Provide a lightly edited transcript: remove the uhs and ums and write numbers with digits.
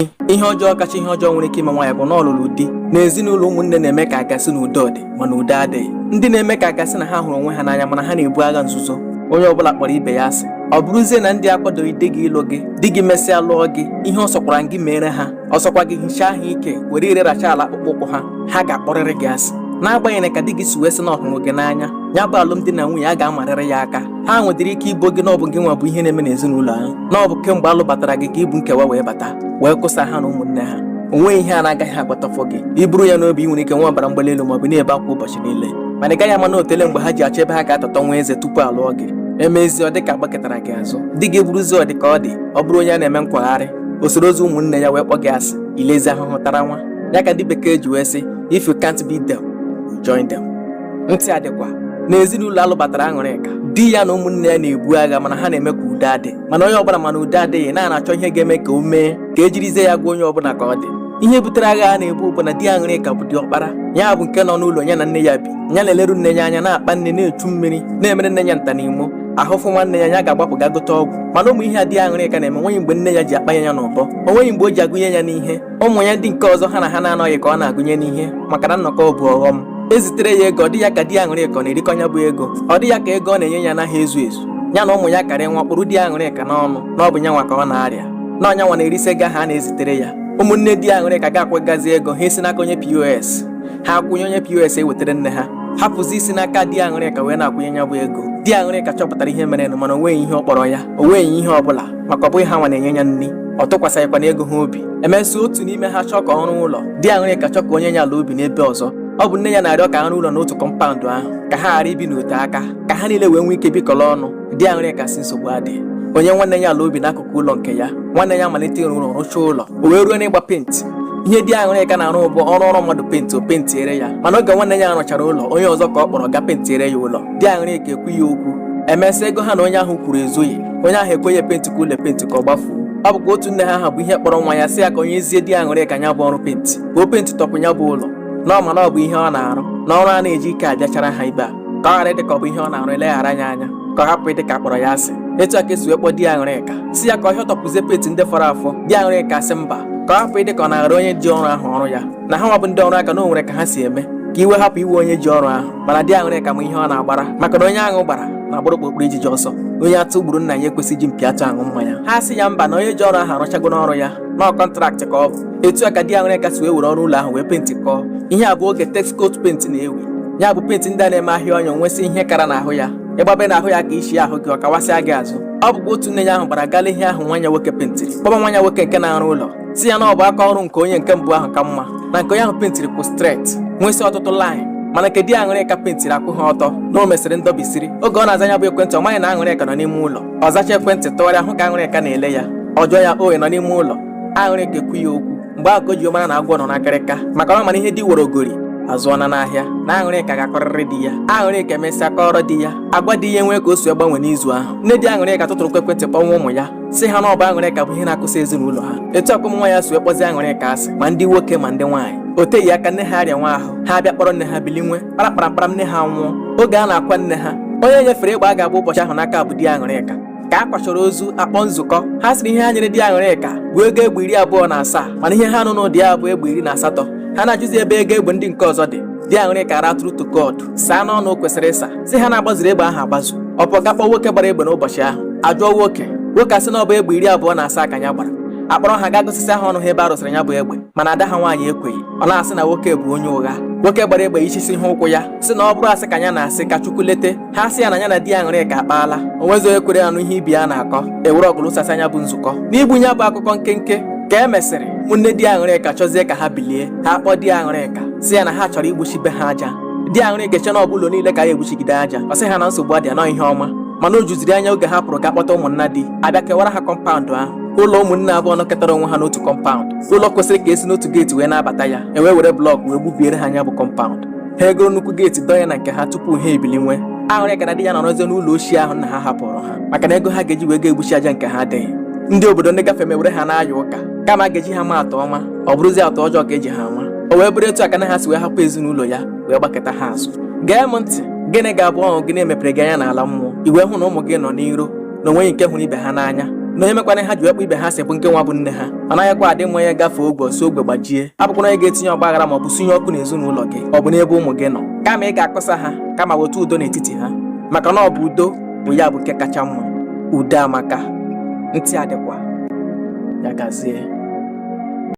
ihe ọjọọ kacha ihe ọjọọ nwere ike ime nwaanyị bụ na ọlụlụ di na ezinụlọ ụmụnne na-eme ka agasị na udo dị mana udo adịghị. Ndị na-eme ka agasị na ha hụrụ onwe ha n'anya mana ha na-ebu agha nzuzo, onye ọbụla kpọrọ ibe ya asị. Ọ bụrụzie na ndị akwadoghị di gị ịlụ gị, di gị mesịa lụọ gị, ihe ọ sọkwara gị mere ha, ọsọkwa gị hichaa ha ike were ire racha ala akpụkpọ ụkwụ ha ga-akpọrịrị gị asị. N'agbanyeghị ka di gị si wee sị na ọ hụrụ gị n'anya, ya bụ alụmdi na nwunye a ga-amarịrị ya aka. Ha nwedịrị ike ibo gị na ọ bụ gị nwa bụ ihe na-eme n'ezinụlọ ahụ, na ọ bụ kemgbe alụbatara gị ka ibu nkewa wee bata wee kụsa ha na ụmụnne ha. O nweghị ihe a na-agaghị agbatafọ gị. Iburu ya n'obi, ị nwere ike nwa ọbara mgbali elu maọbụ na-ebe akwa ụbọchị niile, mana ị gaghị ama na otele mgbe ha ji achọ ebe ha ga-atọtọ nwa eze tupu alụọ gị. Emezie ọ dịka agbakọtara gị azụ, di gị buruzie ọ dị ka ọ dị, ọ bụrụ onye a na-eme nkwagharị, o soro ozu ụmụnne ya wee kpọ gị asị, ilezi ahụhụ tara nwa. Ya ka ndị bekee ji wee sị, if you can't beat them, you join them. Ntị adịkwa n'ezinụlọ alụbatara Aṅụrịka, di ya na ụmụnne ya na-ebu agha mana ha na-eme ka udo adị, mana onye ọbụla mana udo adịghị na-achọ ihe ga-eme ka o mee ka ejirizie ya gwa onye ọbụla ka ọ dị. Ihe butere agha a na-ebu bụ na di Aṅụrịka bụ diọkpara, ya bụ nke nọ n'ụlọ ya na nne ya bi, ya na-eleru nne ya anya, na-akpa nne, na-echu mmiri, na-emere nne ya ntanimo, ahụfụ nwanne ya ya ga-agbapụ ga gote ọgwụ. Mana ụmụ ihe a di Aṅụrịka na-eme nweghị mgbe nne ya ji akpanye ya n'ụbọ, o nweghị mgbe o ji agụnye ya n'ihe. Ụmụ ya ndị nke ọzọ ha na ha na-anọghị ka ọ na-agụnye n'ihe maka na nnọkọ bụ ọghọm. Ezitere ya ego, ọ dị ya ka di Aṅụrịka ọ na-erikọ ya bụ ego, ọ dị ya ka ego ọ na-enye ya anaghị ezu ezu. Ya na ụmụ ya karịa nwa kpụrụ di Aṅụrịka n'ọnụ na ọ bụ nyanwa ka ọ na-arịa, na ọnyanwa na-erisi ego ha na-ezitere ya. Ụmụnne di Aṅụrịka ga-akwagazi ego ha esi n'aka onye POS, ha akwụnye onye POS ewetara nne ha, hapụzi isi n'aka di Aṅụrịka wee na-akwụnye ya bụ ego. Di Aṅụrịka chọpụtara ihe merenụ mana o nweghị ihe ọ kpọrọ ya, o nweghị ihe ọ bụla, maka ọ bụghị ha nwa na-enye ya nri, ọ tụkwasịghịkwa n'ego ha obi. Emesịa otu n'ime ha chọọ ka ọrụ ụlọ, di Aṅụrịka chọọ ka onye ya ala obi n'ebe ọzọ. Ọ bụ nne ya na-arịọ ka arụ ụlọ n'otu kọmpaụndụ ahụ ka ha ghara ibi n'ote aka, ka ha niile wee nwee ike bikọrọ ọnụ. Di Aṅụrịka si nsogbu adị, onye nwanne ya ala obi n'akụkụ ụlọ nke ya. Nwanne ya malite ịrụ ụlọ, rụchaa ụlọ, o wee ruo n'ịgba penti. Ihe di Aṅụrịka na-arụ bụ ọrụ mmadụ penti, o pentiere ya. Mana oge nwanne ya rụchara ụlọ, onye ọzọ ka ọ kpọrọ ga pentiere ya ụlọ. Di Aṅụrịka ekwu ya okwu, emesịa ego ha na onye ahụ kwuru ezughị, onye ahụ ekweghị penti ka ụlọ penti ka ọ gbafuo. Ọ bụkwa otu nne ha bụ ihe kpọrọ nwa ya sị ya ka onye zie di Aṅụrịka ya bụ ọrụ penti, ka o penti tọpụ ya bụ ụlọ, na ọ ma na ọ bụ ihe ọ na-arụ, na ọrụ a na-eji ike abịachara ha ibe a, ka ọ ghara ịdị ka ọ bụ ihe ọ na-arụ eleghara ya anya, ka ọ hapụ ịdị ka akpọrọ ya asị. Etu a ka esi wee kpọọ di Aṅụrịka si ya ka ọ hịọtọpụzie penti ndị fọrọ afọ. Di Aṅụrịka sị mba, ka ọ hapụ ịdị ka ọ na-aghara onye ji ọrụ ahụ ọrụ ya, na ha nwa bụ ndị ọrụ aka na o nwere ka ha si eme, ka iwe hapụ iwe onye ji ọrụ ahụ. Mana di Aṅụrịka ma ihe ọ na-agbara, maka na onye ahụ gbara na-agbara okpokporo ijiji ọsọ. Onye atụ gburu nna ya ekwesịghị ji mpi atụ aṅụ mmanya. Ha sị ya mba, na onye ji ọrụ ahụ arụchago n'ọrụ ya, na kọntraktị ka ọ bụ. Etu a ka di Aṅụrịka si wee were ọrụ ụlọ ahụ wee penti kọọ. Ihe a bụ oge texcoat penti na-ewi, ya bụ penti ndị a na-eme ahịa ọnya nwesị ihe kara n'ahụ ya, ịgbabe n'ahụ ya ka isi ahụ gị ọ kawasịa gị azụ. Ọ bụkwa otu nne ya ahụ gbara gala ihe ahụ nwa ya nwoke pentiri, kpọba nwa ya nwoke nke na-arụ ụlọ, si ya na ọ bụ aka ọrụ nke onye nke mbụ ahụ ka mma, na nke onye ahụ pentiri kwụ straight, nwesị ọtụtụ laịn, mana nke di Aṅụrịka pentiri akwụ ha ọtọ na o mesịrị ndọbisiri. Oge ọ na-aza ya bụ ekwentị, ọ maghị na Aṅụrịka nọ n'ime ụlọ. Ọ zacha ekwentị tụgharịa hụ ka Aṅụrịka na-ele ya, ọ jụọ ya oe nọ n'ime ụlọ. Aṅụrịka ekwu ya okwu, mgbe ahụ ka o ji mara na agwọ nọ n'akịrịka, maka ọ mana ihe di were ogori azụọna n'ahịa, na Aṅụrịka ga-akọrịrị di ya. Aṅụrịka emesịa kọrọ di ya, agwa di ya enwee ka o si gbanwe n'izu ahụ. Nne di Aṅụrịka tụtụrụ ekwentị kpọnwa ụmụ ya, si ha na ọ bụ Aṅụrịka bụ ihe na-akụsa ezinụlọ ha. Etu akwa ụmụ nwa ya si wee kpọzie Aṅụrịka asị, ma ndị nwoke ma ndị nwaanyị. O teghị aka nne ha arịa nwa ahụ, ha bịa kpọrọ nne ha bilinwe, kparakparakpara nne ha nwụọ. Oge a na-akwa nne ha, onye nyefere ịgba a ga-agba ụbọchị ahụ n'aka bụ di Aṅụrịka. Ka a kwachọrọ ozu akpọ nzukọ, ha sịrị ihe ha nyere di Aṅụrịka bụ ego egbe 27, mana ihe ha nụ n'ụdị ya bụ egbe 18. Ha na-ajụzi ebe ego egbe ndị nke ọzọ dị. Di Aṅụrịka ratụrụ to God, saa n'ọnụ o kwesịrị ịsa, si ha na-agbaziri egbe ahụ agbazu. Ọ pụọ ga kpọọ nwoke gbara egbe n'ụbọchị ahụ, ajụọ nwoke asị na ọ bụ egbe 27 ka ya gbara. Akpọrọ ha ga gosisi ha ọnụ ha ebe a rụsịrị ya bụ egbe, mana ada ha nwaanyị ekweghị. Ọ na-asị na nwoke bụ onye ụgha. Nwoke gbara egbe ichisi ha ụkwụ ya, si na ọ bụrụ asị ka ya na-asị ka Chukwu lete. Ha sị ya na ya na di Aṅụrịka akpaala, o nweghị onye kwere anụ ihe ibi ya na-akọ. Ewere ọgụlụ sasị anya bụ nzukọ n'igbu ya bụ akụkọ nkenke. Ka e mesịrị, ụmụnne di Aṅụrịka chọzie ka ha bilie, ha kpọọ di Aṅụrịka si ya na ha chọrọ igbuchi be ha aja. Di Aṅụrịka eche na ọ bụ ụlọ niile ka ya egbuchigide aja, ọ sị ha na nsogbu adịa nọ ihe ọma, mana o juziri anya oge ha pụrụ ga kpọta ụmụnna di abịa kewara ha kọmpaụndụ ahụ. Ụlọ ụmụnne abụọ nọkọtara onwe ha n'otu kọmpaụndụ. Ụlọ kwesịrị ka esi n'otu geeti wee na-abata ya, were blọkụ wee gbubiere ha anya bụ kọmpaụndụ. Ha egoro nnukwu geeti dọ ya na nke ha tupu ha ebilinwe. Aṅụrịka na di ya nọrọzie n'ụlọ ochie ahụ nna ha hapụrụ ha, maka na ego ha ga-eji wee ga-egbuchi aja nke ha adịghị. Ndị obodo ndị gafe mewere ha na-aya ụka, kama a ga-eji ha ma atụ ọma, ọ bụrụzie atụ ọjọọ ka eji ha nwa. O wee bụrụ etu aka na ha si wee hapụ ezinụlọ ya wee gbakọta ha azụ. Gee m ntị, gịnị ga-abụ ọṅụ gị na-emepere gị anya n'ala mmụọ? I wee hụ na ụmụ gị nọ n'iro, na onweghị nke hụrụ ibe ha n'anya, na onye mekwana ha ji wekpa ibe ha si bụ nke nwa bụ nne ha. Ọ naghịkwa adị mma onye gafee ogwe osi ogwe gbajie. Abụkwana onye ga-etinye ọgbaghara ma ọ bụ sinye ọkụ n'ezinụlọ gị ọ bụ n'ebe ụmụ gị nọ. Kama ị ga-akọsa ha kama weta udo n'etiti ha, maka na ọ bụ udo bụ ya bụ nke kacha mma. Udo amaka, ntị adịkwa. Ya gazie.